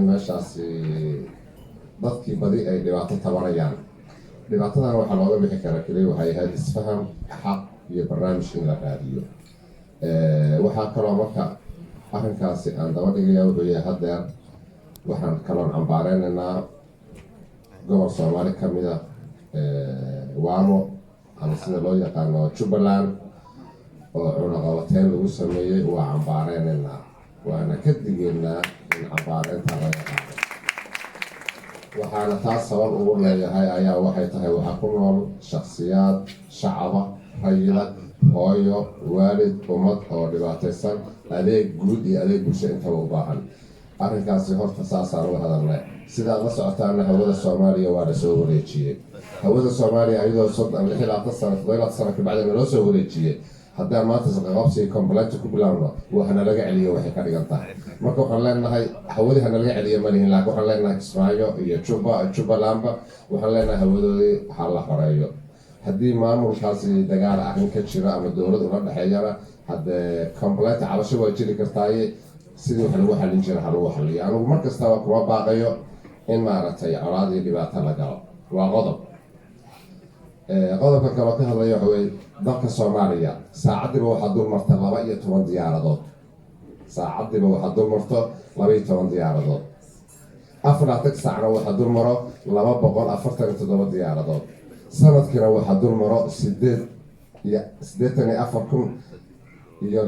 meeshaasi dadkii badi ay dhibaato tabanayaan. dhibaatadan waxaa looga bixi karaa keliya waxay ahayd isfaham, xaq iyo barnaamij in la raadiyo. waxaa kaloo marka arrinkaasi aan daba dhigaya wuxuu yahay haddeer waxaan kaloon cambaareynanaa gobol Soomaali ka mid ah Wamo ama sida loo yaqaano Jubbaland oo cunaqabateyn lagu sameeyey. waa cambaareynanaa, waana ka digeynaa in cambaareynta laga qaado. waxaana taas sabab ugu leeyahay ayaa waxay tahay waxaa ku nool shakhsiyaad shacaba, rayida, hooyo, waalid, ummad oo dhibaataysan, adeeg guud iyo adeeg bulsho intaba u baahan. arrinkaasi horta saasaan uga hadalnay. sidaad la socotaana hawada Soomaaliya waa la soo wareejiyey. hawada Soomaaliya ayadoo 36 sano 7 sano kabacdina loo soo wareejiyey. haddaan maanta saqaqabsi complaint ku bilaabno waxaana laga celiyo waxay ka dhigan tahay. marka waxaan leenahay hawadii hana laga celiyo malihin, laakiin waxaan leenahay Kismaayo iyo Jubbaland waxaan leenahay hawadoodii ha la xoreeyo. haddii maamulkaasi dagaal arrin ka jira ama dowlad ula dhexeeyana haddee complaint cabasho waa jiri kartaaye sidii wax lagu xallin jira ha lagu xalliyo. anigu mar kastaba kuma baaqayo in maaragtay colaad iyo dhibaato la galo. waa qodob. qodobka kaloo ka hadlaya waxa weye dalka Soomaaliya saacadiiba waxaa dul marta 12 diyaaradood. saacadiiba waxaa dul marto 12 diyaaradood. 4 saacna waxaa dul maro 247 diyaaradood. sanadkiina waxaa dul maro 84,000 iyo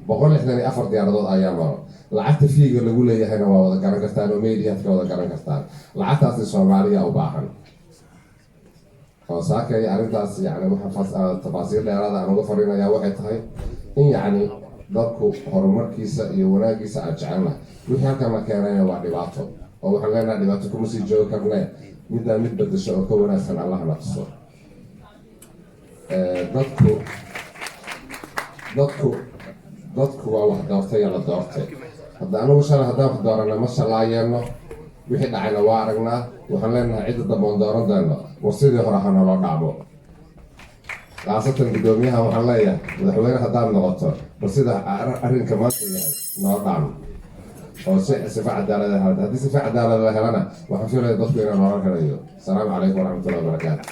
164 diyaaradood ayaa maro. lacagta fiiga lagu leeyahayna waa wada garan kartaan oo meediyaadka wada garan kartaan. lacagtaasi Soomaaliya u baahan. oo saakay arrintaas yani waxaan tafaasiir dheeraada aan uga farinayaa waxay tahay in yani dadku horumarkiisa iyo wanaagiisa aan jecelnahay. wixii halkan la keenayna waa dhibaato, oo waxaan leenahay dhibaato kuma sii joogi karnee midaan mid bedesho oo ka wanaagsan allah na tuso. dadku waa wax doortay la doortay. hadda anigu shalay haddaan ku doorana ma shalaayeeno, wixii dhacayna waa aragnaa. waxaan leenahay cidda damboon dooran doono war sidii hore ha naloo dhaamo. khaasatan guddoomiyaha waxaan leeyahay madaxweyne haddaad noqoto bal sida arrinka maanta yahay noo dhaamo oo sifa cadaalad ah. haddii sifa cadaalad la helana waxaan filayaa dadku inaan noolan karayo. asalaamu calaykum waraxmatullahi wabarakaatu.